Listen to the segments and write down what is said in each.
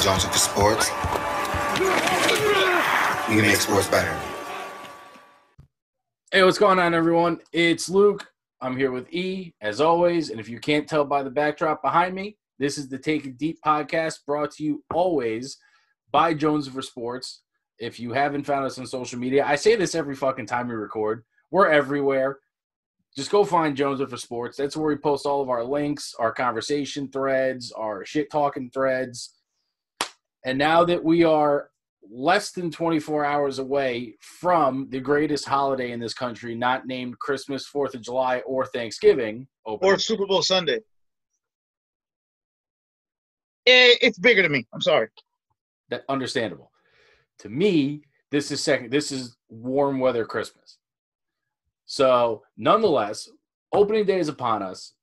Jones for sports. We can make sports better. Hey, what's going on, everyone? It's Luke. I'm here with E, as always. And if you can't tell by the backdrop behind me, this is the Take It Deep podcast brought to you always by Jones for Sports. If you haven't found us on social media, I say this every fucking time we record. We're everywhere. Just go find Jones for Sports. That's where we post all of our links, our conversation threads, our shit-talking threads. And now that we are less than 24 hours away from the greatest holiday in this country, not named Christmas, 4th of July, or Thanksgiving. Or Super Bowl Sunday. It's bigger to me. I'm sorry. That understandable. To me, this is warm weather Christmas. So, nonetheless, opening day is upon us,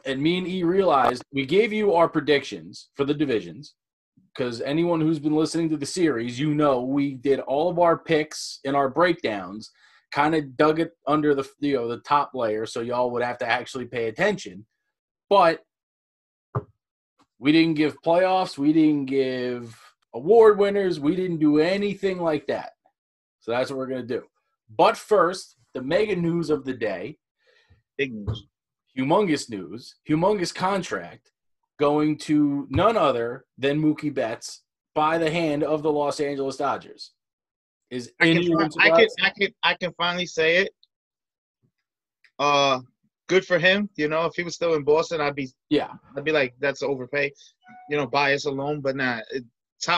and me and E realized we gave you our predictions for the divisions, because anyone who's been listening to the series, you know we did all of our picks and our breakdowns, kind of dug it under the top layer, so y'all would have to actually pay attention. But we didn't give playoffs, we didn't give award winners, we didn't do anything like that. So that's what we're going to do. But first, the mega news of the day. Big news. Humongous news. Humongous contract going to none other than Mookie Betts by the hand of the Los Angeles Dodgers. I can finally say it. Good for him. You know, if he was still in Boston, I'd be like, that's overpay. You know, bias alone, but nah.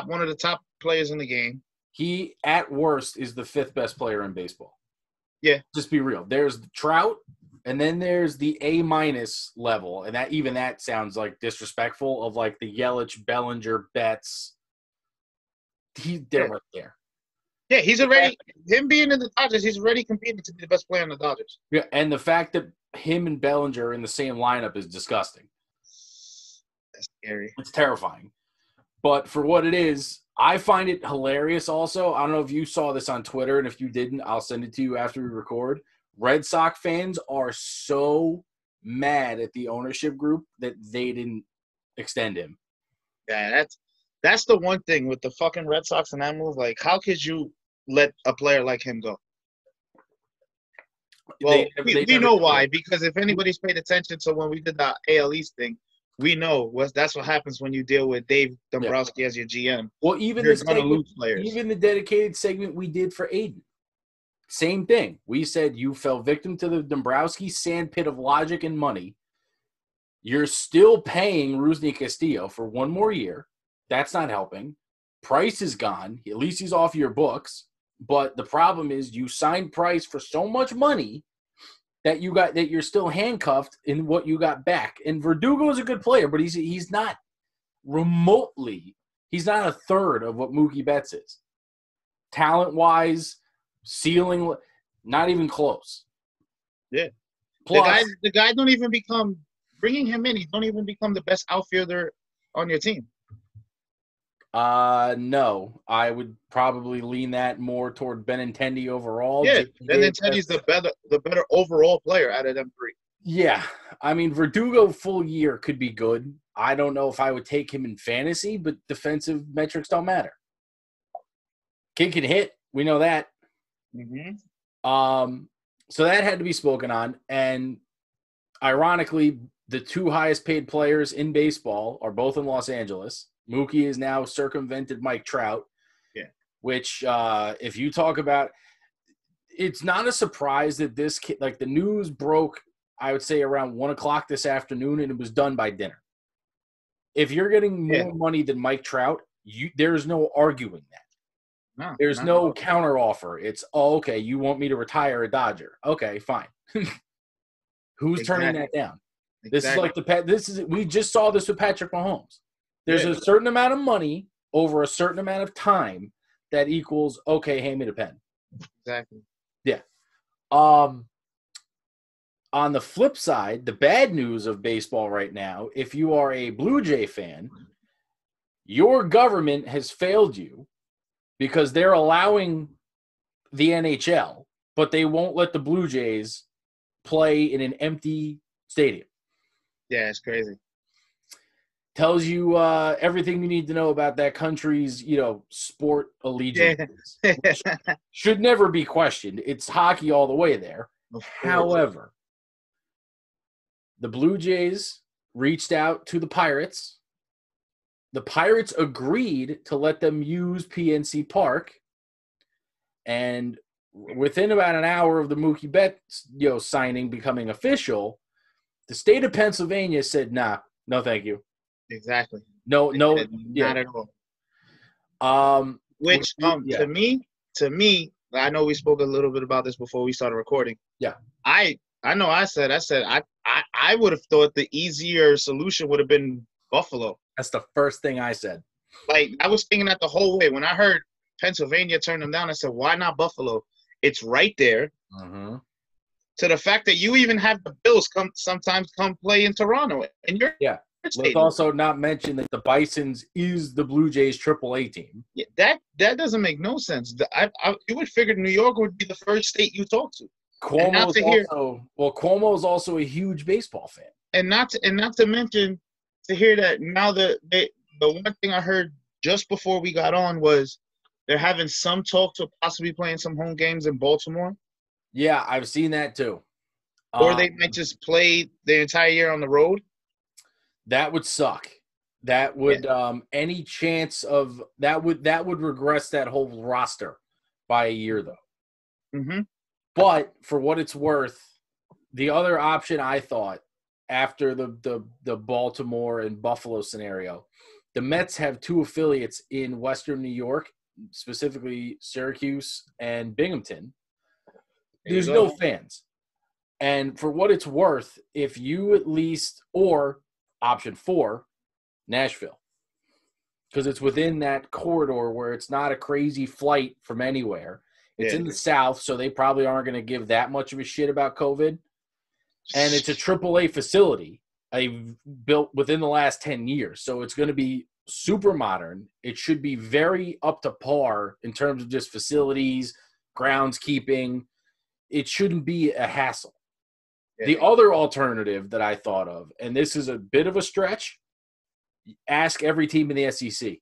One of the top players in the game. He, at worst, is the fifth best player in baseball. Yeah. Just be real. There's Trout, and then there's the A-minus level, and that sounds like disrespectful, of like the Yelich, Bellinger, Betts. They're right there. Yeah, he's already – him being in the Dodgers, he's already competing to be the best player in the Dodgers. Yeah, and the fact that him and Bellinger are in the same lineup is disgusting. That's scary. It's terrifying. But for what it is, I find it hilarious also. I don't know if you saw this on Twitter, and if you didn't, I'll send it to you after we record. Red Sox fans are so mad at the ownership group that they didn't extend him. Yeah, that's the one thing with the fucking Red Sox and that move. Like, how could you let a player like him go? Well, we know why. Because if anybody's paid attention to when we did the AL East thing, we know that's what happens when you deal with Dave Dombrowski as your GM. Well, even the dedicated segment we did for Aiden, same thing. We said you fell victim to the Dombrowski sandpit of logic and money. You're still paying Rusney Castillo for one more year. That's not helping. Price is gone. At least he's off your books. But the problem is you signed Price for so much money that you're still handcuffed in what you got back. And Verdugo is a good player, but he's not remotely. He's not a third of what Mookie Betts is. Talent-wise, ceiling, not even close. Yeah. Plus, the guy don't even become – bringing him in, he don't even become the best outfielder on your team. No. I would probably lean that more toward Benintendi overall. Yeah, Benintendi's the better overall player out of them three. Yeah. I mean, Verdugo full year could be good. I don't know if I would take him in fantasy, but defensive metrics don't matter. Kid can hit. We know that. Mm-hmm. So that had to be spoken on. And ironically, the two highest paid players in baseball are both in Los Angeles. Mookie is now circumvented Mike Trout, which if you talk about – it's not a surprise that this kid – like the news broke, I would say, around 1 o'clock this afternoon, and it was done by dinner. If you're getting more money than Mike Trout, there's no arguing that. There's no counteroffer. It's, okay, you want me to retire a Dodger. Okay, fine. Who's turning that down? Exactly. We just saw this with Patrick Mahomes. There's a certain amount of money over a certain amount of time that equals, okay, hand me the pen. Exactly. Yeah. On the flip side, the bad news of baseball right now, if you are a Blue Jay fan, your government has failed you because they're allowing the NHL, but they won't let the Blue Jays play in an empty stadium. Yeah, it's crazy. Tells you everything you need to know about that country's, sport allegiance. Yeah. Should never be questioned. It's hockey all the way there. However, the Blue Jays reached out to the Pirates. The Pirates agreed to let them use PNC Park. And within about an hour of the Mookie Betts, signing becoming official, the state of Pennsylvania said, "Nah, no, thank you." Exactly. No, not at all. Which to me, I know we spoke a little bit about this before we started recording. Yeah. I know I said I would have thought the easier solution would have been Buffalo. That's the first thing I said. Like, I was thinking that the whole way. When I heard Pennsylvania turn them down, I said, why not Buffalo? It's right there. Mm-hmm. To the fact that you even have the Bills sometimes come play in Toronto. And you're Let's also not mention that the Bisons is the Blue Jays AAA team. Yeah, that doesn't make no sense. You would figure New York would be the first state you talk to. Cuomo is also a huge baseball fan. And not to mention to hear that now the one thing I heard just before we got on was they're having some talk to possibly playing some home games in Baltimore. Yeah, I've seen that too. Or they might just play the entire year on the road. That would suck. That would any chance of that would regress that whole roster by a year though. Mm-hmm. But for what it's worth, the other option I thought after the Baltimore and Buffalo scenario, the Mets have two affiliates in Western New York, specifically Syracuse and Binghamton. There's no fans. And for what it's worth, if you at least, or option 4, Nashville, because it's within that corridor where it's not a crazy flight from anywhere. It's in the South, so they probably aren't going to give that much of a shit about COVID. And it's a AAA facility built within the last 10 years. So it's going to be super modern. It should be very up to par in terms of just facilities, groundskeeping. It shouldn't be a hassle. Yeah. The other alternative that I thought of, and this is a bit of a stretch, ask every team in the SEC.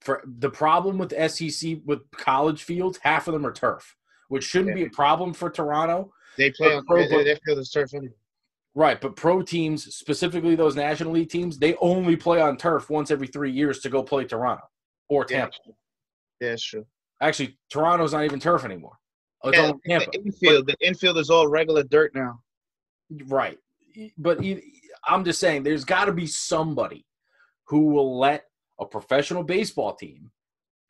For the problem with SEC, with college fields, half of them are turf, which shouldn't be a problem for Toronto. They play on their field is turf anyway. Right, but pro teams, specifically those National League teams, they only play on turf once every 3 years to go play Toronto or Tampa. Yeah, that's true. Actually, Toronto's not even turf anymore. It's only Tampa. The infield is all regular dirt now. Right. But I'm just saying there's got to be somebody who will let a professional baseball team,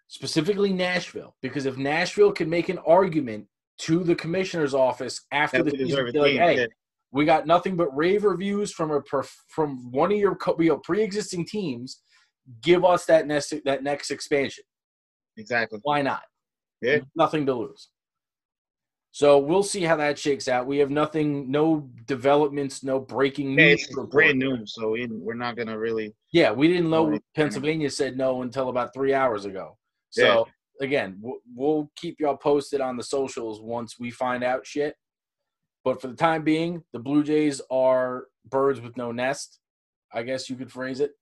specifically Nashville, because if Nashville can make an argument to the commissioner's office after the season, like, hey, we got nothing but rave reviews from one of your pre-existing teams, give us that next expansion. Exactly. Why not? Yeah. Nothing to lose. So we'll see how that shakes out. We have nothing, no developments, no breaking news. It's brand new, so we're not going to really – Yeah, we didn't know Pennsylvania said no until about 3 hours ago. So, again, we'll keep y'all posted on the socials once we find out shit. But for the time being, the Blue Jays are birds with no nest, I guess you could phrase it.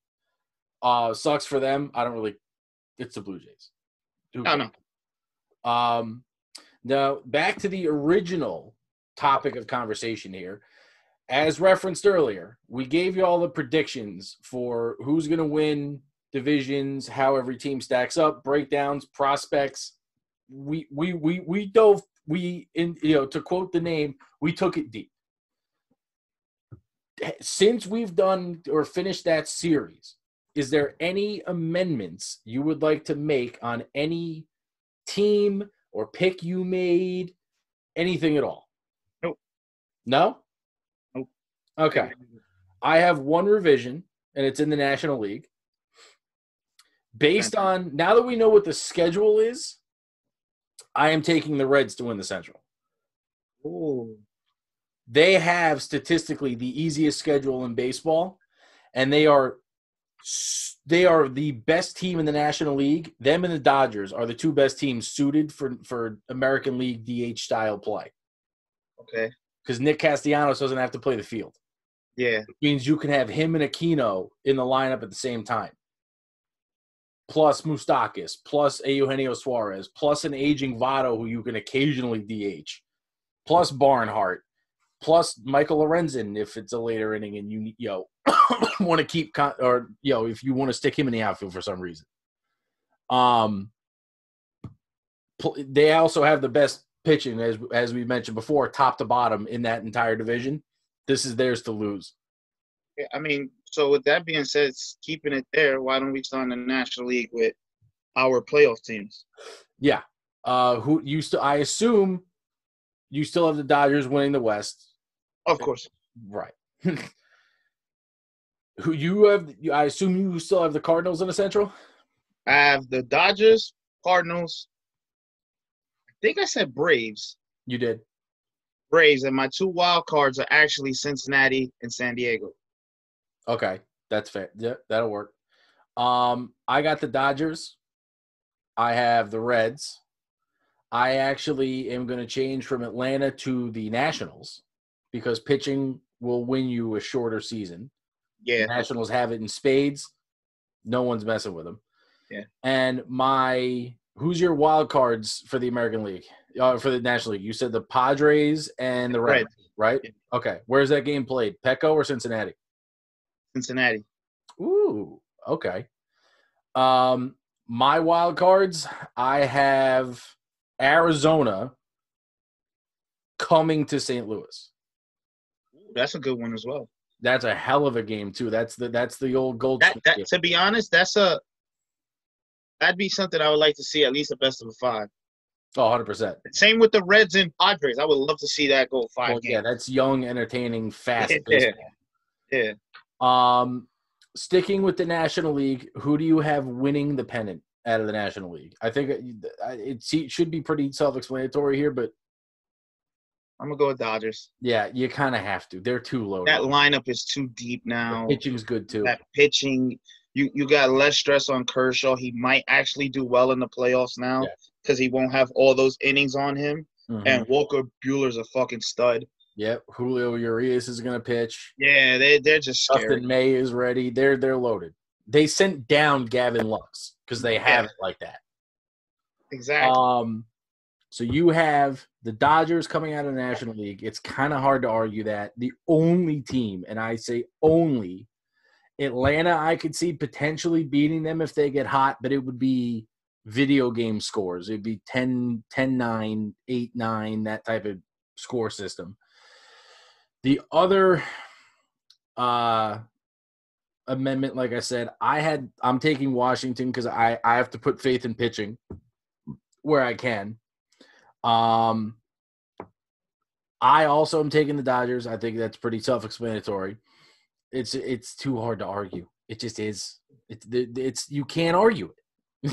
Sucks for them. I don't really – it's the Blue Jays. No. Now, back to the original topic of conversation here. As referenced earlier, we gave you all the predictions for who's going to win divisions, how every team stacks up, breakdowns, prospects. To quote the name, we took it deep. Since we've done or finished that series, is there any amendments you would like to make on any team or pick you made, anything at all? Nope. No? Nope. Okay. I have one revision, and it's in the National League. Based on, now that we know what the schedule is, I am taking the Reds to win the Central. Ooh. They have statistically the easiest schedule in baseball, and they are the best team in the National League. Them and the Dodgers are the two best teams suited for American League DH style play. Okay. Because Nick Castellanos doesn't have to play the field. Yeah. Which means you can have him and Aquino in the lineup at the same time. Plus Moustakas, plus Eugenio Suarez, plus an aging Votto who you can occasionally DH, plus Barnhart, plus Michael Lorenzen if it's a later inning and you want to keep if you want to stick him in the outfield for some reason. They also have the best pitching, as we mentioned before, top to bottom in that entire division. This is theirs to lose. I mean, so with that being said, keeping it there, why don't we start in the National League with our playoff teams? Yeah. I assume you still have the Dodgers winning the West. Of course. Right. Who you have? I assume you still have the Cardinals in the Central? I have the Dodgers, Cardinals. I think I said Braves. You did. Braves, and my 2 wild cards are actually Cincinnati and San Diego. Okay, that's fair. Yeah, that'll work. I got the Dodgers. I have the Reds. I actually am going to change from Atlanta to the Nationals because pitching will win you a shorter season. Yeah. The Nationals have it in spades. No one's messing with them. Yeah. And who's your wild cards for the American League? For the National League? You said the Padres and the Reds, right? Yeah. Okay. Where's that game played? Petco or Cincinnati? Cincinnati. Ooh, okay. My wild cards, I have Arizona coming to St. Louis. That's a good one as well. That's a hell of a game too. That's the old gold. To be honest, that'd be something I would like to see, at least a best of 5. Oh, 100%. Same with the Reds and Padres. I would love to see that go 5 games. Yeah, that's young, entertaining, fast baseball. Yeah. Sticking with the National League, who do you have winning the pennant out of the National League? I think it should be pretty self-explanatory here, but I'm going to go with Dodgers. Yeah, you kind of have to. They're too low. That lineup is too deep now. The pitching's good, too. That pitching, you got less stress on Kershaw. He might actually do well in the playoffs now because he won't have all those innings on him. Mm-hmm. And Walker Buehler's a fucking stud. Yep, Julio Urias is going to pitch. Yeah, they're just scary. Dustin May is ready. They're loaded. They sent down Gavin Lux because they have it like that. Exactly. So you have the Dodgers coming out of the National League. It's kind of hard to argue that. The only team, and I say only, Atlanta, I could see potentially beating them if they get hot, but it would be video game scores. It would be 10-9, 8-9, that type of score system. The other amendment, like I said, I'm taking Washington because I have to put faith in pitching where I can. I also am taking the Dodgers. I think that's pretty self-explanatory. It's too hard to argue. It just is. It's you can't argue it.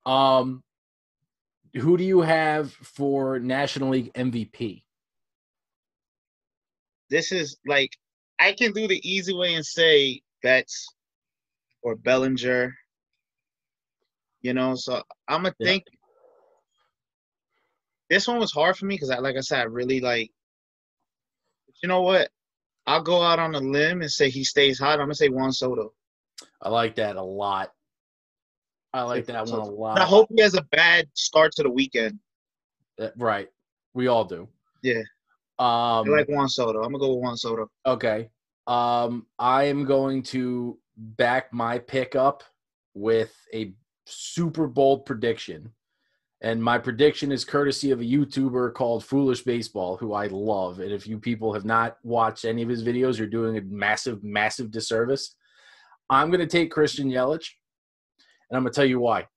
Who do you have for National League MVP? This is like I can do the easy way and say Betts or Bellinger. So I'm gonna think. This one was hard for me because, like I said, I really like. You know what? I'll go out on a limb and say he stays hot. I'm gonna say Juan Soto. I like that a lot. I like that one a lot. I hope he has a bad start to the weekend. Right, we all do. Yeah. I like Juan Soto. I'm gonna go with Juan Soto. Okay. I am going to back my pick up with a super bold prediction. And my prediction is courtesy of a YouTuber called Foolish Baseball, who I love. And if you people have not watched any of his videos, you're doing a massive, massive disservice. I'm going to take Christian Yelich, and I'm going to tell you why.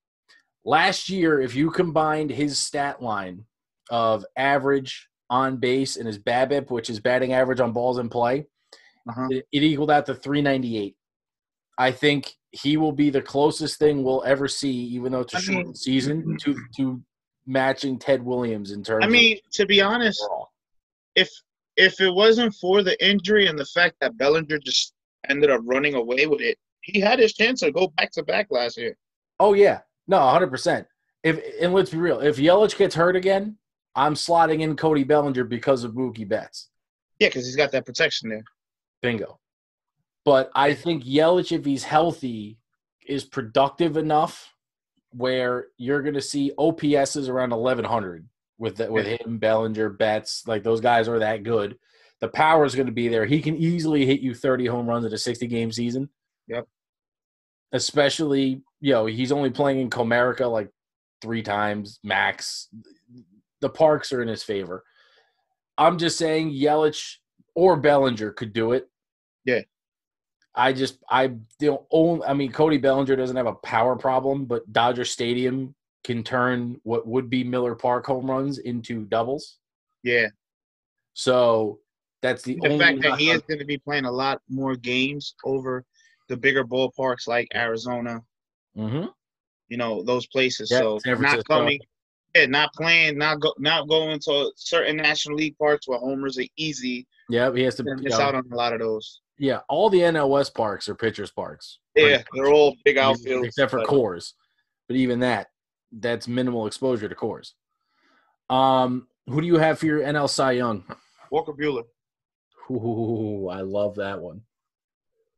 Last year, if you combined his stat line of average on base and his BABIP, which is batting average on balls in play, it equaled out to 398. I think he will be the closest thing we'll ever see, even though it's a short season, to matching Ted Williams in terms. To be honest, if it wasn't for the injury and the fact that Bellinger just ended up running away with it, he had his chance to go back to back last year. Oh yeah, no, 100%. And let's be real, if Yelich gets hurt again, I'm slotting in Cody Bellinger because of Mookie Betts. Yeah, because he's got that protection there. Bingo. But I think Yelich, if he's healthy, is productive enough where you're going to see OPSs around 1,100 with him, Bellinger, Betts. Like, those guys are that good. The power is going to be there. He can easily hit you 30 home runs in a 60-game season. Yep. Especially, he's only playing in Comerica like 3 times max. The parks are in his favor. I'm just saying Yelich or Bellinger could do it. Yeah. Cody Bellinger doesn't have a power problem, but Dodger Stadium can turn what would be Miller Park home runs into doubles. Yeah. So that's the only fact that he is going to be playing a lot more games over the bigger ballparks like Arizona. Mm-hmm. Those places. Yeah, so not coming, not playing, not going to certain National League parks where homers are easy. Yeah, he has to miss out on a lot of those. Yeah, all the NL West parks are pitchers' parks. Yeah, they're all big outfields. Except for Coors. But even that's minimal exposure to Coors. Who do you have for your NL Cy Young? Walker Buehler. Ooh, I love that one.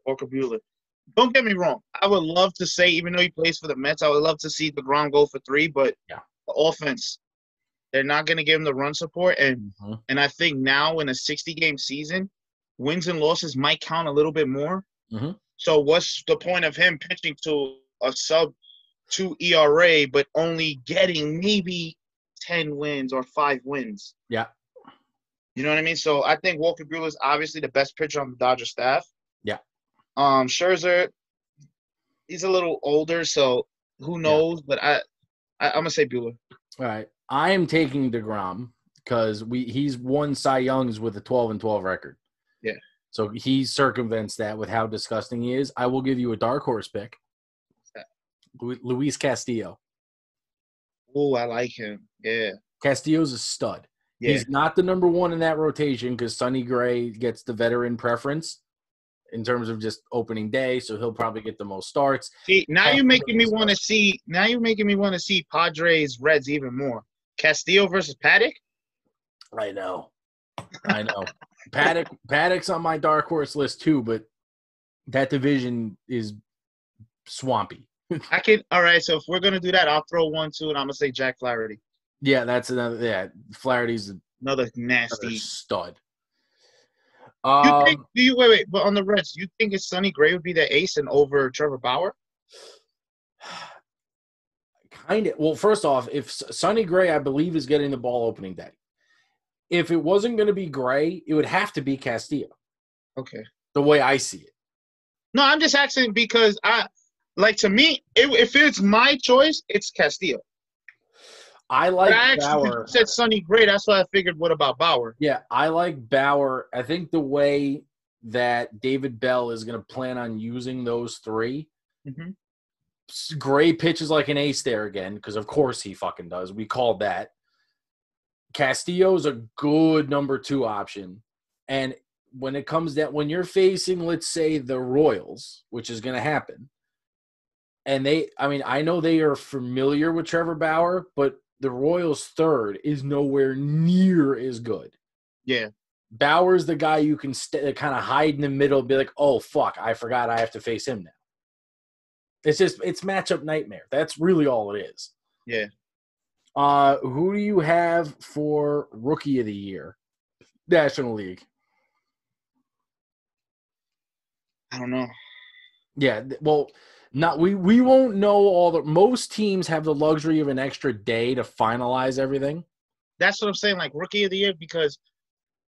Walker Buehler. Don't get me wrong. I would love to say, even though he plays for the Mets, I would love to see DeGrom go for 3, but the offense, they're not going to give him the run support. And I think now in a 60-game season, wins and losses might count a little bit more. Mm-hmm. So what's the point of him pitching to a sub-2 ERA but only getting maybe 10 wins or 5 wins? Yeah. You know what I mean? So I think Walker Buehler is obviously the best pitcher on the Dodger staff. Yeah. Scherzer, he's a little older, so who knows? But I'm going to say Buehler. All right. I am taking DeGrom because he's won Cy Youngs with a 12-12 record. Yeah. So he circumvents that with how disgusting he is. I will give you a dark horse pick. Luis Castillo. Oh, I like him. Yeah. Castillo's a stud. Yeah. He's not the number 1 in that rotation because Sonny Gray gets the veteran preference in terms of just opening day, so he'll probably get the most starts. See, now you're making me want to see. Now you're making me want to see Padres Reds even more. Castillo versus Paddock. I know. Paddock's on my dark horse list too, but that division is swampy. All right, so if we're gonna do that, I'll throw 1 too, and I'm gonna say Jack Flaherty. Yeah, that's another. Yeah, Flaherty's another nasty stud. Wait, but on the Reds, you think it's Sonny Gray would be the ace and over Trevor Bauer? Kind of. Well, first off, if Sonny Gray, I believe, is getting the ball opening day. If it wasn't going to be Gray, it would have to be Castillo. Okay. The way I see it. No, I'm just asking because to me, if it's my choice, it's Castillo. I like Bauer. You said Sonny Gray. That's why I figured, what about Bauer? Yeah, I like Bauer. I think the way that David Bell is going to plan on using those 3, Gray pitches like an ace there again because, of course, he fucking does. We called that. Castillo's a good number 2 option. And when it comes down, when you're facing, let's say, the Royals, which is going to happen, and I know they are familiar with Trevor Bauer, but the Royals' 3rd is nowhere near as good. Yeah. Bauer's the guy you can kind of hide in the middle and be like, oh, fuck, I forgot I have to face him now. It's matchup nightmare. That's really all it is. Yeah. Who do you have for Rookie of the Year? National League. I don't know. Yeah, well, we won't know most teams have the luxury of an extra day to finalize everything. That's what I'm saying, like Rookie of the Year, because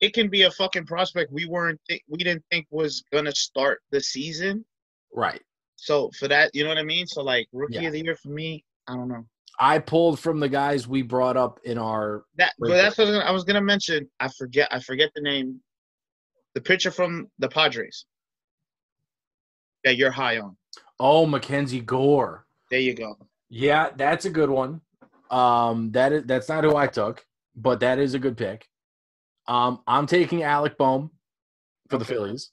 it can be a fucking prospect we didn't think was gonna start the season. Right. So for that, you know what I mean? So like Rookie of the Year for me, I don't know. I pulled from the guys we brought up in our but that's what I was gonna mention. I forget the name. The pitcher from the Padres. Yeah, you're high on. Oh, Mackenzie Gore. There you go. Yeah, that's a good one. That's not who I took, but that is a good pick. I'm taking Alec Boehm for the Phillies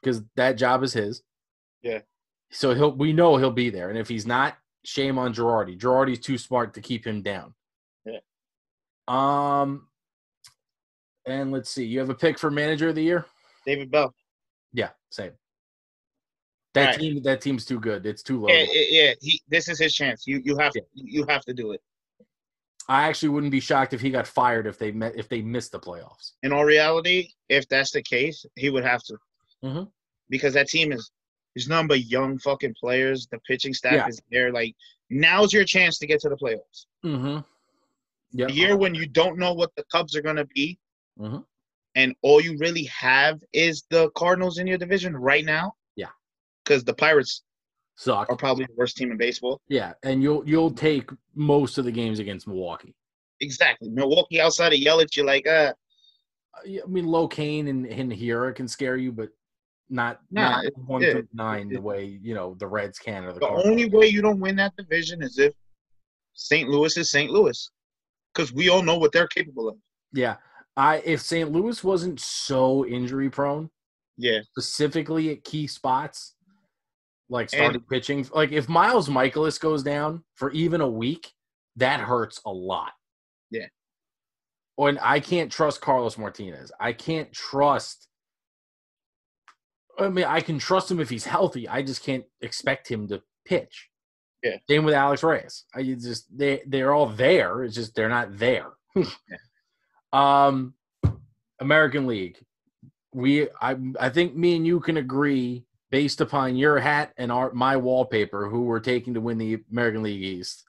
because that job is his. Yeah. So we know he'll be there, and if he's not, shame on Girardi. Girardi's too smart to keep him down. Yeah. And let's see. You have a pick for Manager of the Year? David Bell. Same. Right. That team's too good. It's too low. Yeah. This is his chance. You have to do it. I actually wouldn't be shocked if he got fired if they missed the playoffs. In all reality, if that's the case, he would have to. Mm-hmm. Because that team is nothing but young fucking players. The pitching staff is there. Like, now's your chance to get to the playoffs. Mm-hmm. Yeah. A year when you don't know what the Cubs are going to be, mm-hmm. and all you really have is the Cardinals in your division right now. Yeah. Because the Pirates suck. Are probably the worst team in baseball. Yeah, and you'll take most of the games against Milwaukee. Exactly. Milwaukee outside of Yelich, you're like, I mean, Locane and Hira can scare you, but not 1 through 9 the way, the Reds can or the Cardinals. Only way you don't win that division is if St. Louis is St. Louis. Because we all know what they're capable of. Yeah. If St. Louis wasn't so injury prone, specifically at key spots, like starting pitching, like if Miles Michaelis goes down for even a week, that hurts a lot. Yeah. And I can't trust Carlos Martinez. I can trust him if he's healthy. I just can't expect him to pitch. Yeah. Same with Alex Reyes. They're all there. It's just they're not there. American League. I think me and you can agree based upon your hat and my wallpaper who we're taking to win the American League East.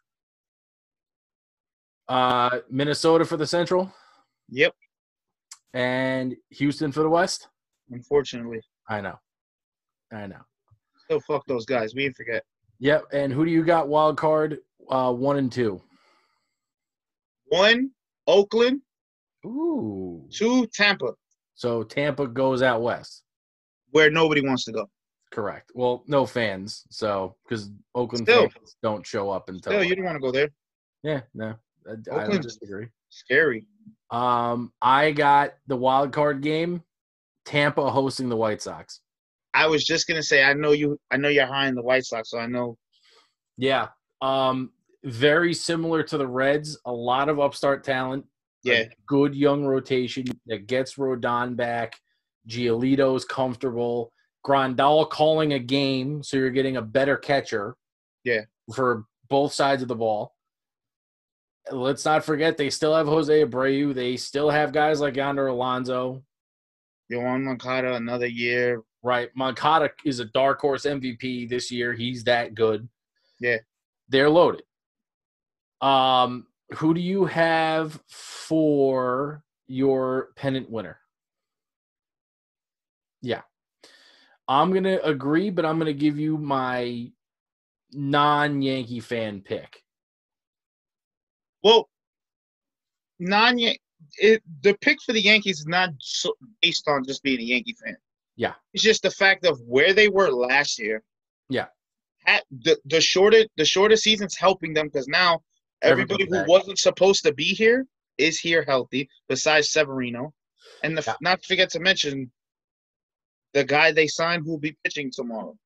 Minnesota for the Central. Yep. And Houston for the West. Unfortunately. I know. Still fuck those guys. We didn't forget. Yep. And who do you got wild card 1 and 2? 1, Oakland. Ooh. 2, Tampa. So Tampa goes out west. Where nobody wants to go. Correct. Well, no fans. So because Oakland fans don't show up until. Still, you don't want to go there. Yeah, no. I don't disagree. Scary. I got the wild card game. Tampa hosting the White Sox. I was just gonna say, I know you're high in the White Sox, so I know. Yeah. Very similar to the Reds. A lot of upstart talent. Yeah. Good young rotation that gets Rodon back. Giolito's comfortable. Grandal calling a game, so you're getting a better catcher. Yeah. For both sides of the ball. Let's not forget they still have Jose Abreu. They still have guys like Yonder Alonso. Yohan Moncada another year. Right. Moncada is a dark horse MVP this year. He's that good. Yeah. They're loaded. Who do you have for your pennant winner? Yeah. I'm going to agree, but I'm going to give you my non-Yankee fan pick. Well, the pick for the Yankees is not based on just being a Yankee fan. Yeah. It's just the fact of where they were last year. Yeah. The shorter season's helping them because now everybody who wasn't supposed to be here is here healthy, besides Severino. And not to forget to mention the guy they signed who will be pitching tomorrow.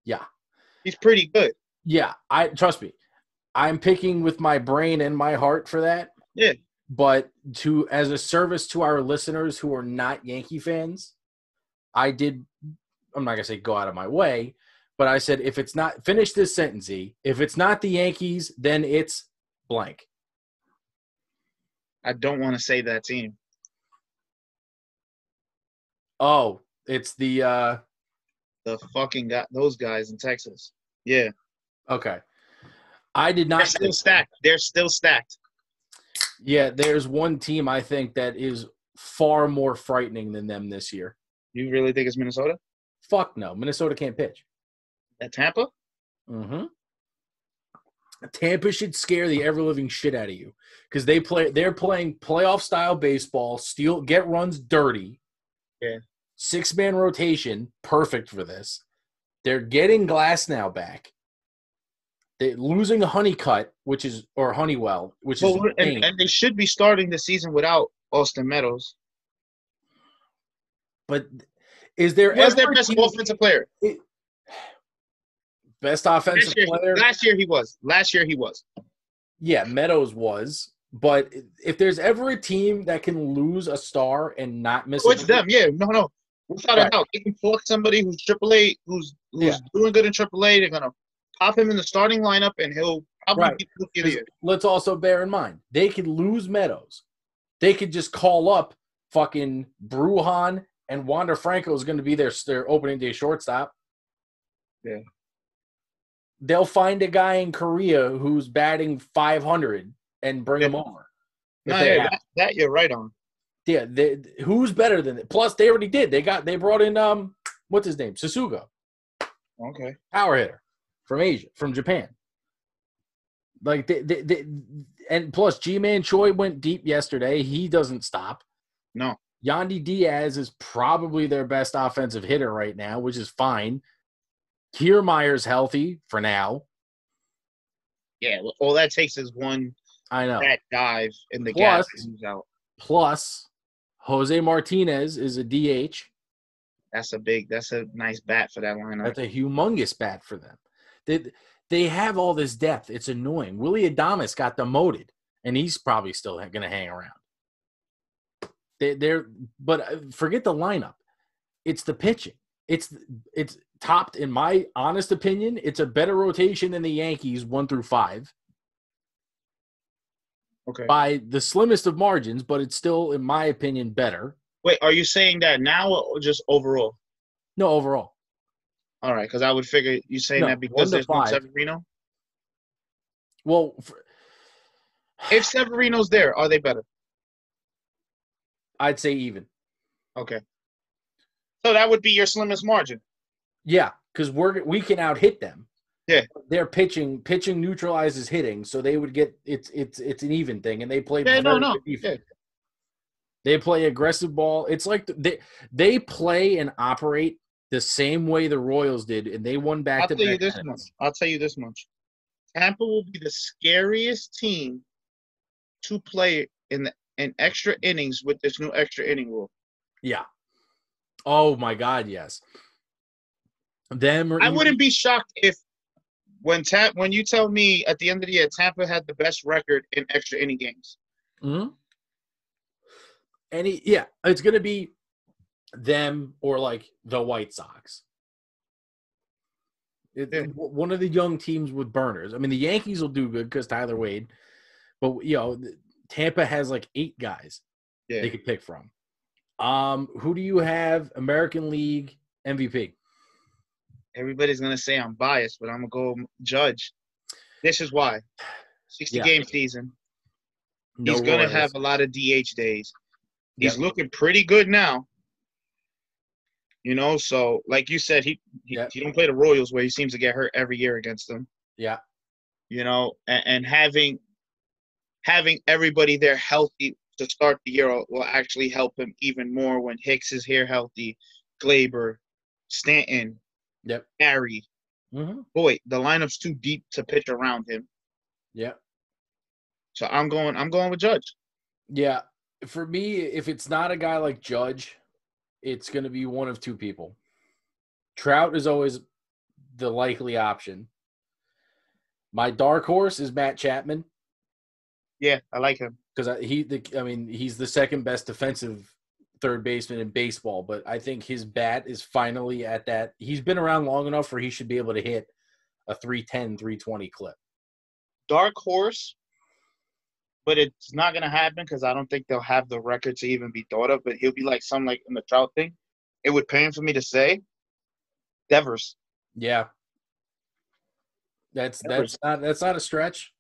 Yeah. He's pretty good. Yeah. Trust me. I'm picking with my brain and my heart for that. Yeah. But as a service to our listeners who are not Yankee fans, I'm not going to say go out of my way, but I said, if it's not, finish this sentence, E. If it's not the Yankees, then it's blank. I don't want to say that team. Oh, it's the fucking those guys in Texas. Yeah. Okay. I did not. They're still stacked. Yeah, there's one team I think that is far more frightening than them this year. You really think it's Minnesota? Fuck no. Minnesota can't pitch. At Tampa? Mm-hmm. Tampa should scare the ever-living shit out of you because they're playing playoff-style baseball, get runs dirty. Yeah. 6-man rotation, perfect for this. They're getting Glasnow back. They're losing Honeywell, which is and they should be starting the season without Austin Meadows. But is there their best offensive player? Best offensive player? Last year he was. Yeah, Meadows was. But if there's ever a team that can lose a star and not miss it's them. Yeah, no. Without a Right. doubt, they can fork somebody who's AAA, who's doing good in AAA. They're gonna pop him in the starting lineup, and he'll probably Right. be the rookie of the year. Let's also bear in mind, they could lose Meadows. They could just call up fucking Brujan, and Wander Franco is going to be their opening day shortstop. Yeah. They'll find a guy in Korea who's batting 500 and bring him over. That you're right on. Yeah, who's better than it? Plus, they already did. They brought in what's his name? Sasuga. Okay. Power hitter from Asia, from Japan. Like and plus G-Man Choi went deep yesterday. He doesn't stop. No. Yandy Diaz is probably their best offensive hitter right now, which is fine. Kiermaier's healthy for now. Yeah, well, all that takes is one that dive in the gap and he's out. Plus, Jose Martinez is a DH. That's a nice bat for that lineup. That's a humongous bat for them. They have all this depth. It's annoying. Willie Adames got demoted, and he's probably still going to hang around. But forget the lineup. It's the pitching. It's topped, in my honest opinion. It's a better rotation than the Yankees 1 through 5. Okay. By the slimmest of margins, but it's still, in my opinion, better. Wait, are you saying that now or just overall? No, overall. All right, because I would figure you're saying that because there's no Severino? Well, if Severino's there, are they better? I'd say even. Okay. So that would be your slimmest margin. Yeah, because we can out-hit them. Yeah. Their pitching neutralizes hitting, so they would get it's an even thing, and they play defense. Yeah. They play aggressive ball. It's like they play and operate the same way the Royals did, and they won back to back. I'll tell you this much. Tampa will be the scariest team to play in extra innings with this new extra inning rule. Yeah. Oh my God, yes. I wouldn't be shocked if when you tell me at the end of the year Tampa had the best record in extra inning games. Mm-hmm. And it's going to be them or like the White Sox. One of the young teams with burners. I mean, the Yankees will do good because Tyler Wade, but Tampa has like 8 guys they could pick from. Who do you have American League MVP? Everybody's gonna say I'm biased, but I'm gonna go Judge. This is why. 60-game season. He's gonna have a lot of DH days. He's looking pretty good now. So like you said, he don't play the Royals where he seems to get hurt every year against them. Yeah. And having everybody there healthy to start the year will actually help him even more when Hicks is here healthy, Glaber, Stanton, Harry. Mm-hmm. Boy, the lineup's too deep to pitch around him. Yeah. So I'm going with Judge. Yeah. For me, if it's not a guy like Judge, it's going to be one of 2 people. Trout is always the likely option. My dark horse is Matt Chapman. Yeah, I like him. Because he's the second best defensive third baseman in baseball, but I think his bat is finally at that. He's been around long enough where he should be able to hit a 310, 320 clip. Dark horse, but it's not going to happen because I don't think they'll have the record to even be thought of, but he'll be like something like in the Trout thing. It would pain for me to say Devers. Yeah. That's not a stretch.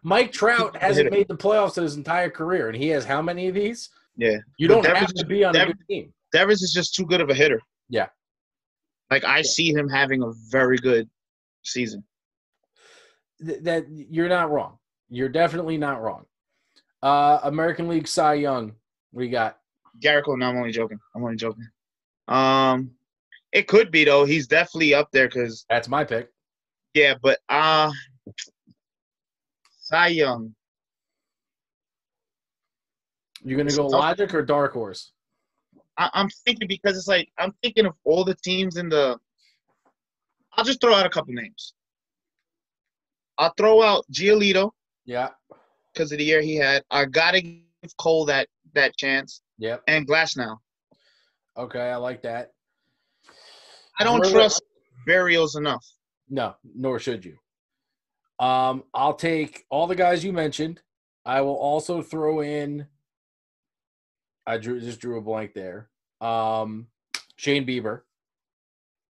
Mike Trout hasn't made the playoffs in his entire career, and he has how many of these? Yeah. You don't have to be on a good team. Devers is just too good of a hitter. Yeah. Like, I see him having a very good season. That you're not wrong. You're definitely not wrong. American League Cy Young, we got Garrett Cole. No, I'm only joking. It could be though. He's definitely up there because that's my pick. Yeah, but Cy Young. You're gonna go logic or dark horse? I'm thinking because it's like I'm thinking of all the teams in the. I'll just throw out a couple names. I'll throw out Giolito. Yeah. Because of the year he had. I gotta give Cole that chance. Yep. And Glasnow. Okay, I like that. I don't trust Barrios enough. No, nor should you. I'll take all the guys you mentioned. I will also throw in. I just drew a blank there. Shane Bieber.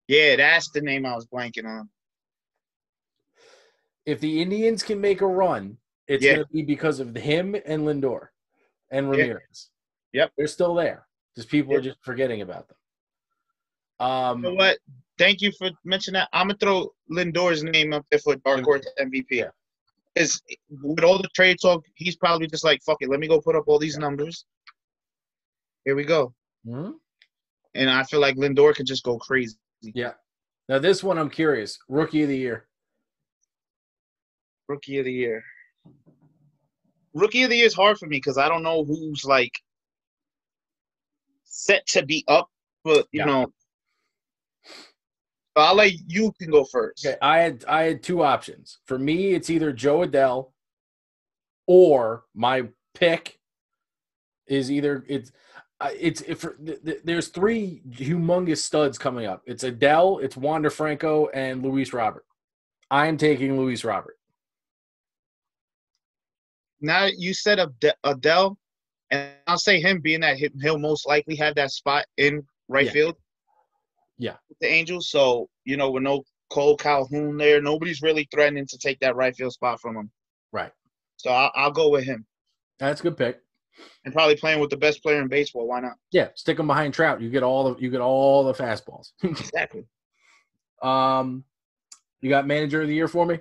Yeah, that's the name I was blanking on. If the Indians can make a run, it's going to be because of him and Lindor and Ramirez. Yep. They're still there. Just people are just forgetting about them. You know what? Thank you for mentioning that. I'm going to throw Lindor's name up there for Dark Horse MVP. Because with all the trade talk, he's probably just like, fuck it, let me go put up all these numbers. Here we go. Mm-hmm. And I feel like Lindor could just go crazy. Yeah. Now, this one, I'm curious. Rookie of the Year. Rookie of the Year. Rookie of the Year is hard for me because I don't know who's, like, set to be up. But, you know. So I'll let you can go first. Okay, I had two options. For me, it's either Joe Adele or my pick is either there's three humongous studs coming up. It's Adele, it's Wander Franco, and Luis Robert. I am taking Luis Robert. Now you said Adele, and I'll say him being that he'll most likely have that spot in right field. Yeah. With the Angels. So, you know, with no Cole Calhoun there, nobody's really threatening to take that right field spot from him. Right. So I'll go with him. That's a good pick. And probably playing with the best player in baseball. Why not? Yeah, stick him behind Trout. You get all the fastballs. Exactly. You got Manager of the Year for me?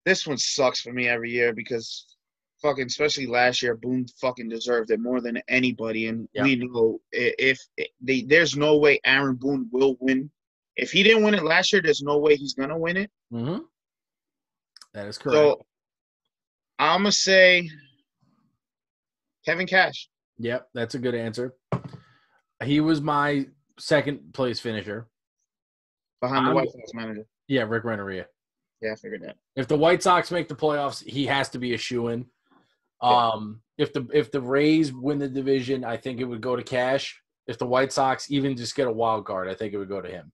This one sucks for me every year because fucking, especially last year, Boone fucking deserved it more than anybody. And we know there's no way Aaron Boone will win. If he didn't win it last year, there's no way he's going to win it. Mm-hmm. That is correct. So I'm going to say Kevin Cash. Yep, that's a good answer. He was my second place finisher. Behind the White Sox manager. Yeah, Rick Renteria. Yeah, I figured that. If the White Sox make the playoffs, he has to be a shoo-in. If the Rays win the division, I think it would go to Cash. If the White Sox even just get a wild card, I think it would go to him.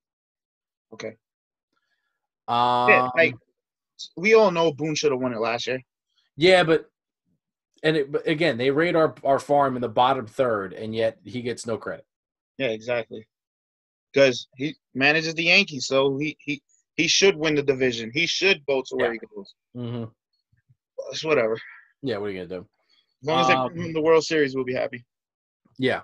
Okay. Like we all know Boone should have won it last year. Yeah, but again, they rate our farm in the bottom third, and yet he gets no credit. Yeah, exactly. Because he manages the Yankees, so he should win the division. He should go to where he goes. Mm-hmm. It's whatever. Yeah, what are you gonna do? As long as they win the World Series, we'll be happy. Yeah.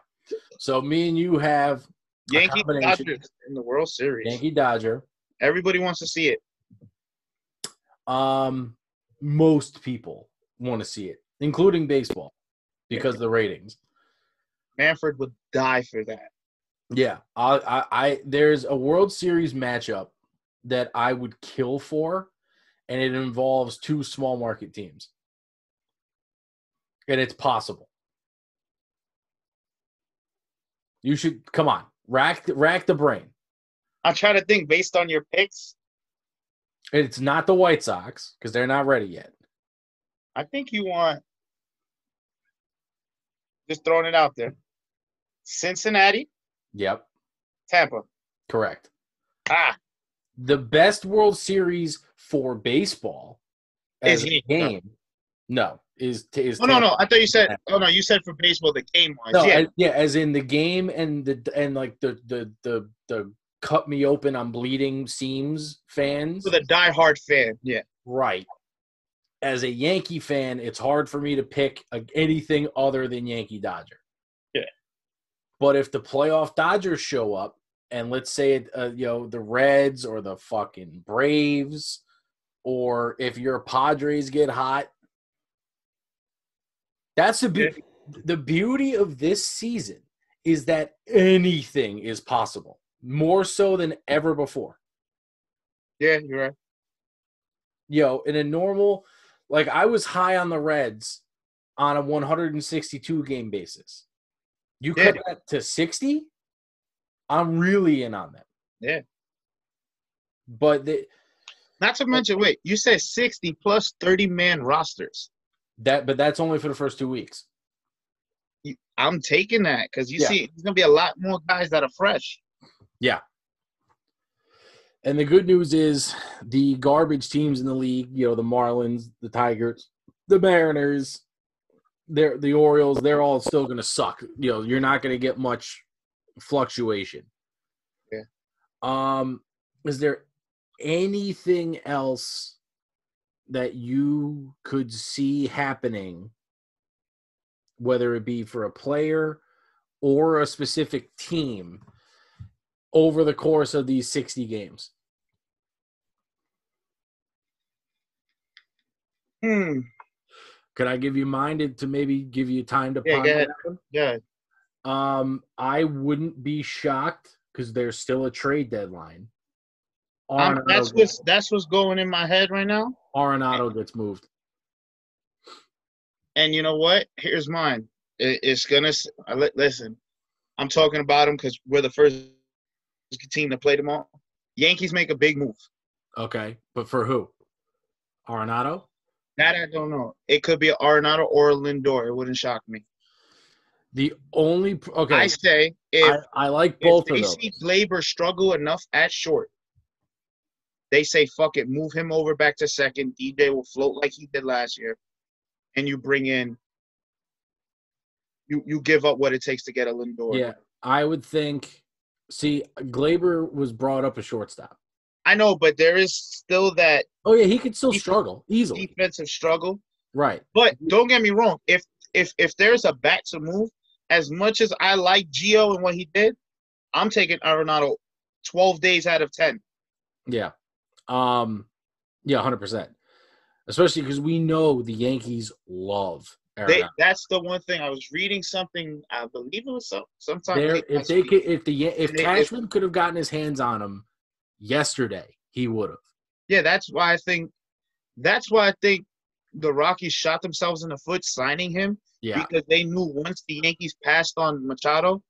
So me and you have Yankee Dodgers in the World Series. Yankee Dodger. Everybody wants to see it. Most people want to see it, including baseball, because of the ratings. Manfred would die for that. Yeah, I there's a World Series matchup that I would kill for, and it involves two small market teams, and it's possible. You should come on, rack the brain. I'm trying to think based on your picks. It's not the White Sox because they're not ready yet. I think you want, just throwing it out there, Cincinnati. Yep. Tampa. Correct. The best World Series for baseball as a game. No, is no. I thought you said. Oh no, you said for baseball the game wise. No, as in the game and the cut me open, I'm bleeding seams fans. For the diehard fan, yeah. Right. As a Yankee fan, it's hard for me to pick anything other than Yankee Dodger. Yeah. But if the playoff Dodgers show up, and let's say the Reds or the fucking Braves, or if your Padres get hot, that's the beauty of this season is that anything is possible, more so than ever before. Yeah, you're right. In a normal, like I was high on the Reds on a 162 game basis. You cut that to 60, I'm really in on them. Yeah. But not to mention, wait, you said 60 plus 30-man rosters. But that's only for the first 2 weeks. I'm taking that because Yeah. see, there's gonna be a lot more guys that are fresh. Yeah. And the good news is the garbage teams in the league, the Marlins, the Tigers, the Mariners, the Orioles, they're all still going to suck. You're not going to get much fluctuation. Yeah. Is there anything else that you could see happening, whether it be for a player or a specific team, over the course of these 60 games? Could I give you mine to maybe give you time to ponder that one? Yeah. I wouldn't be shocked because there's still a trade deadline. That's what's going in my head right now. Arenado gets moved. And you know what? Here's mine. It's gonna listen. I'm talking about them because we're the first team to play them all. Yankees make a big move. Okay, but for who? Arenado? That I don't know. It could be an Arenado or a Lindor. It wouldn't shock me. The only I say I like both of those. If they see Glaber struggle enough at short, they say fuck it, move him over back to second. DJ will float like he did last year, and you bring in. You give up what it takes to get a Lindor. Yeah, I would think. See, Glaber was brought up a shortstop. I know, but there is still that. Oh yeah, he could still struggle easily. Defensive struggle, right? But don't get me wrong. If there's a bat to move, as much as I like Gio and what he did, I'm taking Arenado 12 days out of 10. Yeah, 100%. Especially because we know the Yankees love Arenado. That's the one thing. I was reading something. I believe it was sometime. If Cashman could have gotten his hands on him yesterday, he would have. Yeah, that's why I think the Rockies shot themselves in the foot signing him. Yeah. Because they knew once the Yankees passed on Machado,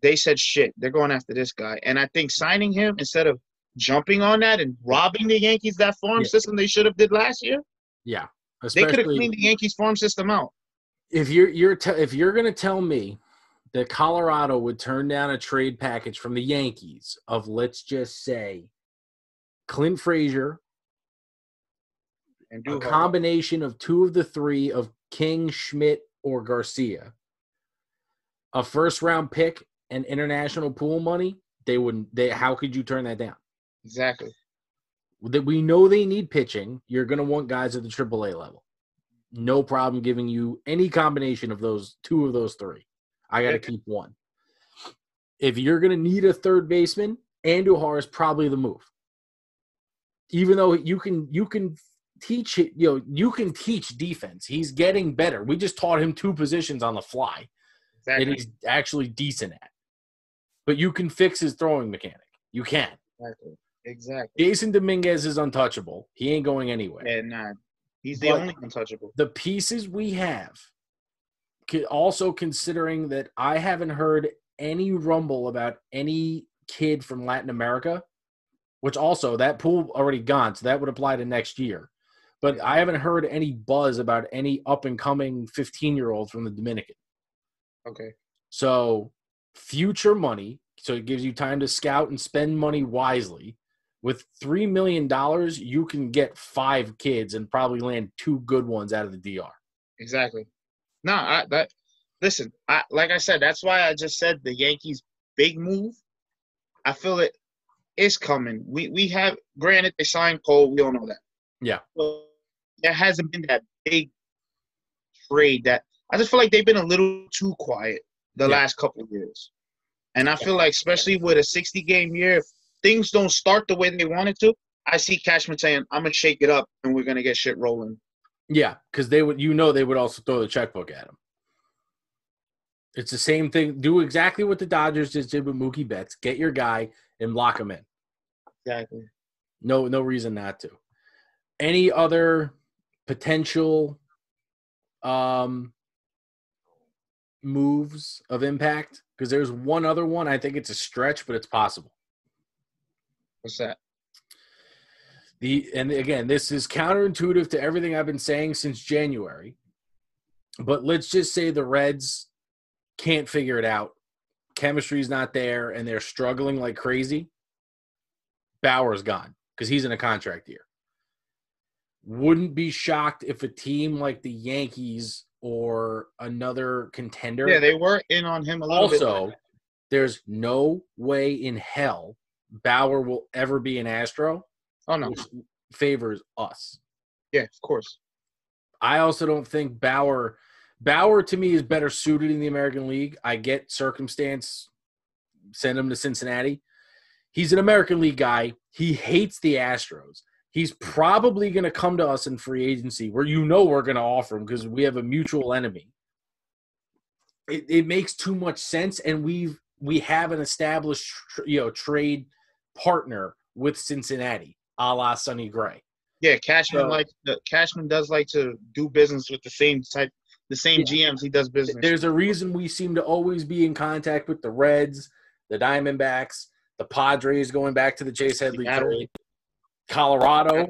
they said, shit, they're going after this guy. And I think signing him instead of jumping on that and robbing the Yankees that farm system they should have did last year. Yeah. They could have cleaned the Yankees farm system out. If you're going to tell me that Colorado would turn down a trade package from the Yankees of, let's just say, Clint Frazier, and a combination of two of the three of King, Schmidt, or Garcia, a first-round pick, and international pool money, how could you turn that down? Exactly. That we know they need pitching. You're going to want guys at the AAA level. No problem giving you any combination of two of those three. I got to keep one. If you're going to need a third baseman, Andujar is probably the move. Even though you can teach it, you can teach defense. He's getting better. We just taught him two positions on the fly that he's actually decent at. But you can fix his throwing mechanic. You can. Exactly. Jason Dominguez is untouchable. He ain't going anywhere. Yeah, nah. He's the only untouchable. The pieces we have, also considering that I haven't heard any rumble about any kid from Latin America, which also that pool already gone, so that would apply to next year. But I haven't heard any buzz about any up-and-coming 15-year-old from the Dominican. Okay. So future money, so it gives you time to scout and spend money wisely. With $3 million, you can get 5 kids and probably land 2 good ones out of the DR. Exactly. No, listen, like I said, that's why I just said the Yankees' big move. I feel it is coming. We have, granted, they signed Cole. We all know that. Yeah. But there hasn't been that big trade that I just feel like they've been a little too quiet the last couple of years. And I feel like, especially with a 60-game year, if things don't start the way they wanted to, I see Cashman saying, I'm going to shake it up and we're going to get shit rolling. Yeah, because they would also throw the checkbook at him. It's the same thing. Do exactly what the Dodgers just did with Mookie Betts. Get your guy and lock him in. Exactly. No reason not to. Any other potential moves of impact? Because there's one other one. I think it's a stretch, but it's possible. What's that? And again, this is counterintuitive to everything I've been saying since January. But let's just say the Reds can't figure it out. Chemistry's not there, and they're struggling like crazy. Bauer's gone because he's in a contract year. Wouldn't be shocked if a team like the Yankees or another contender. Yeah, they were in on him a little bit. Also, there's no way in hell Bauer will ever be an Astro. Oh, no. Which favors us. Yeah, of course. I also don't think Bauer to me is better suited in the American League. I get circumstance, send him to Cincinnati. He's an American League guy. He hates the Astros. He's probably going to come to us in free agency where we're going to offer him because we have a mutual enemy. It makes too much sense, and we have an established trade partner with Cincinnati, a la Sonny Gray. Yeah, Cashman does like to do business with the same GMs he does business. There's a reason we seem to always be in contact with the Reds, the Diamondbacks, the Padres going back to the Chase Headley trade. Colorado,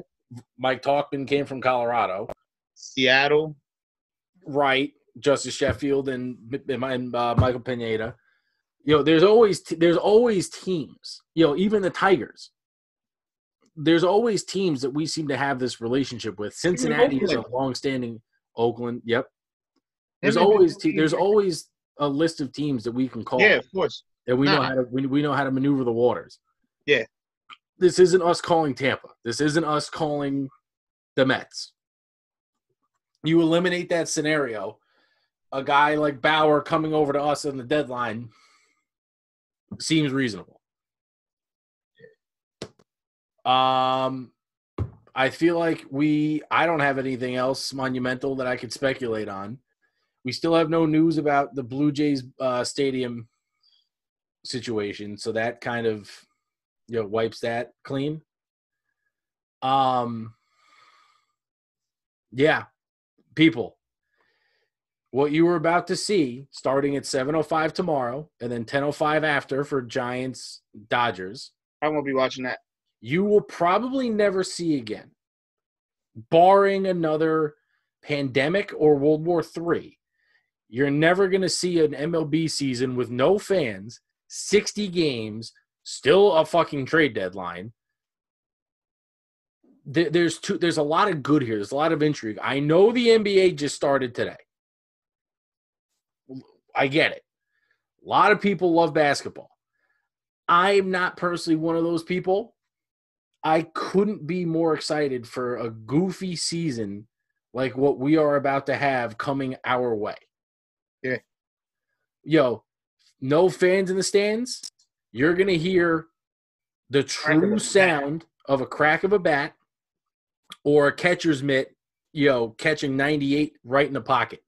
Mike Talkman came from Colorado. Seattle. Right, Justice Sheffield and Michael Pineda. There's always teams. Even the Tigers. There's always teams that we seem to have this relationship with. Cincinnati is a long-standing Oakland. Yep. There's always a list of teams that we can call. Yeah, of course. And we know how to maneuver the waters. Yeah. This isn't us calling Tampa. This isn't us calling the Mets. You eliminate that scenario, a guy like Bauer coming over to us on the deadline seems reasonable. I feel like I don't have anything else monumental that I could speculate on. We still have no news about the Blue Jays stadium situation, so that kind of wipes that clean. Yeah, people, what you were about to see starting at 7:05 tomorrow and then 10:05 after for Giants Dodgers. I won't be watching that. You will probably never see again, barring another pandemic or World War III. You're never going to see an MLB season with no fans, 60 games, still a fucking trade deadline. There's a lot of good here. There's a lot of intrigue. I know the NBA just started today. I get it. A lot of people love basketball. I'm not personally one of those people. I couldn't be more excited for a goofy season like what we are about to have coming our way. Yeah. No fans in the stands. You're going to hear the true sound of a crack of a bat or a catcher's mitt, catching 98 right in the pocket.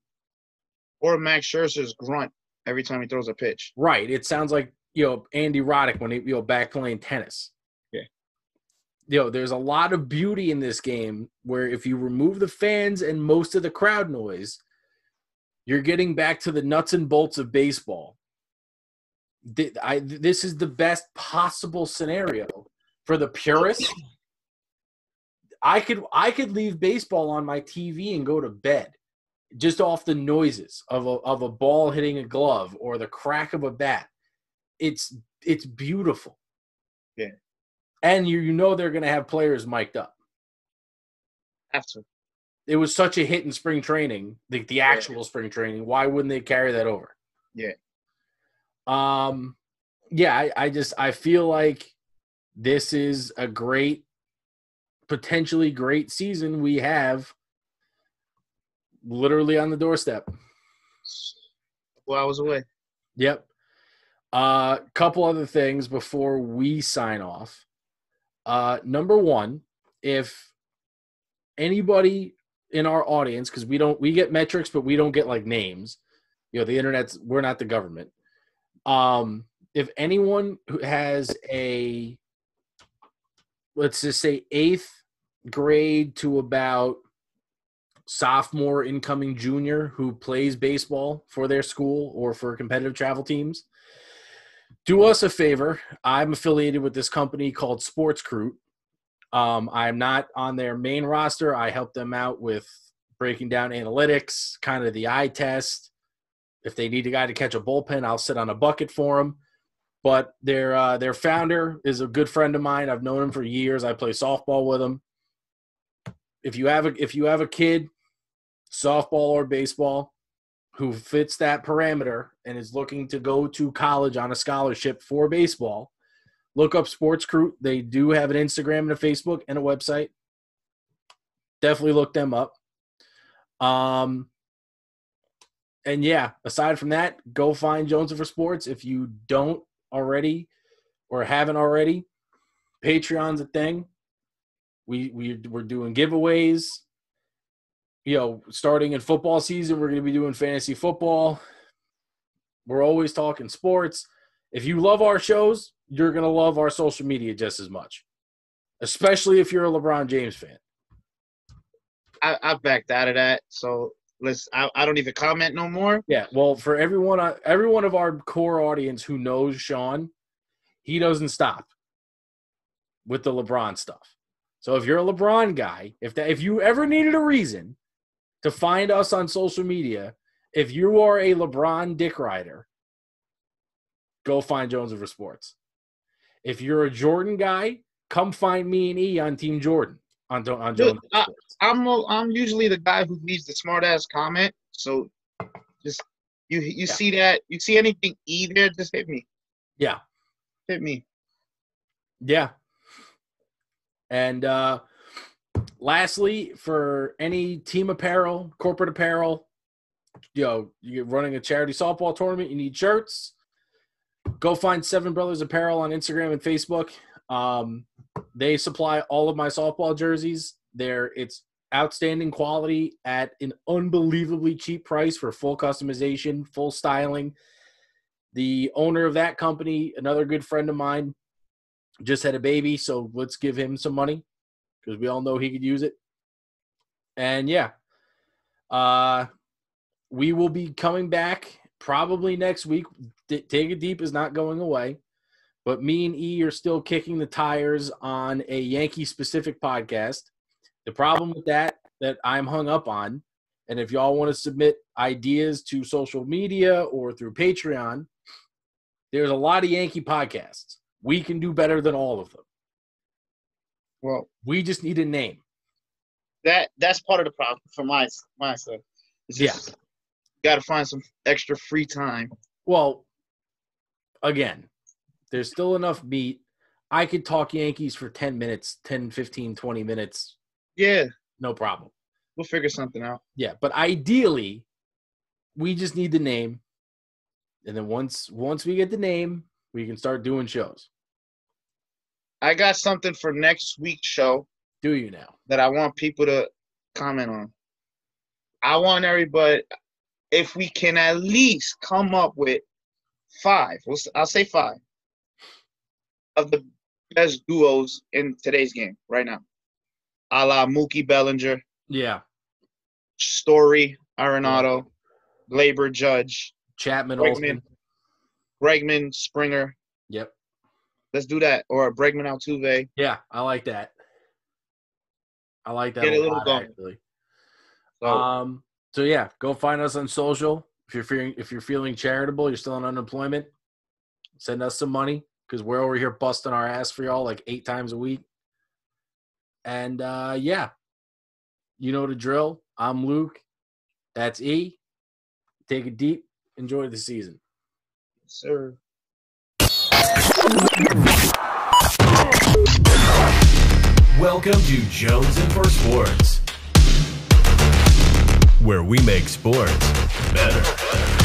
Or Max Scherzer's grunt every time he throws a pitch. Right. It sounds like, Andy Roddick when he, back playing tennis. Yeah. There's a lot of beauty in this game where if you remove the fans and most of the crowd noise, you're getting back to the nuts and bolts of baseball. This is the best possible scenario for the purists. I could leave baseball on my TV and go to bed just off the noises of a ball hitting a glove or the crack of a bat. It's beautiful. Yeah. And they're going to have players mic'd up. Have to. It was such a hit in spring training, the actual spring training. Why wouldn't they carry that over? Yeah. I feel like this is a potentially great season we have literally on the doorstep. Well, I was away. Yep. Couple other things before we sign off. Number one, if anybody in our audience, because we get metrics, but we don't get like names. The we're not the government. If anyone who has let's just say 8th grade to about sophomore, incoming junior who plays baseball for their school or for competitive travel teams, do us a favor. I'm affiliated with this company called Sports Recruit. I'm not on their main roster. I help them out with breaking down analytics, kind of the eye test. If they need a guy to catch a bullpen, I'll sit on a bucket for them. But their founder is a good friend of mine. I've known him for years. I play softball with him. If you have a kid, softball or baseball, who fits that parameter and is looking to go to college on a scholarship for baseball, look up Sports Crew. They do have an Instagram and a Facebook and a website. Definitely look them up. And yeah, aside from that, go find Jones for Sports. If you don't already or haven't already, Patreon's a thing. We're doing giveaways. Starting in football season, we're going to be doing fantasy football. We're always talking sports. If you love our shows, you're going to love our social media just as much, especially if you're a LeBron James fan. I backed out of that, so I don't even comment no more. Yeah, well, for every one of our core audience who knows Sean, he doesn't stop with the LeBron stuff. So if you're a LeBron guy, if you ever needed a reason to find us on social media, if you are a LeBron dick rider, go find Jones over Sports. If you're a Jordan guy, come find me and E on Team Jordan on Jones over Sports. I'm usually the guy who leaves the smart ass comment. So just you see that, you see anything E there, just hit me. Yeah. Hit me. Yeah. And lastly, for any team apparel, corporate apparel, you're running a charity softball tournament, you need shirts, go find Seven Brothers Apparel on Instagram and Facebook. They supply all of my softball jerseys. It's outstanding quality at an unbelievably cheap price for full customization, full styling. The owner of that company, another good friend of mine, just had a baby, so let's give him some money because we all know he could use it. And yeah, we will be coming back probably next week. Take It Deep is not going away, but me and E are still kicking the tires on a Yankee-specific podcast. The problem with that I'm hung up on, and if y'all want to submit ideas to social media or through Patreon, there's a lot of Yankee podcasts. We can do better than all of them. Well, we just need a name. That's part of the problem for my side. It's just got to find some extra free time. Well, again, there's still enough meat. I could talk Yankees for 10 minutes, 10, 15, 20 minutes. Yeah. No problem. We'll figure something out. Yeah, but ideally, we just need the name. And then once we get the name, we can start doing shows. I got something for next week's show. Do you now? That I want people to comment on. I want everybody, if we can at least come up with 5, I'll say 5, of the best duos in today's game right now. A la Mookie Bellinger. Yeah. Story, Arenado, Glaber, Judge. Chapman, Olsen. Bregman, Springer. Yep. Let's do that. Or Bregman, Altuve. Yeah, I like that. I like that Get a little lot, going. actually. So yeah, go find us on social. If you're feeling charitable, you're still on unemployment, send us some money because we're over here busting our ass for y'all like 8 times a week. And yeah, you know the drill. I'm Luke. That's E. Take it deep. Enjoy the season. Yes, sir. Welcome to Jones and for Sports, where we make sports better.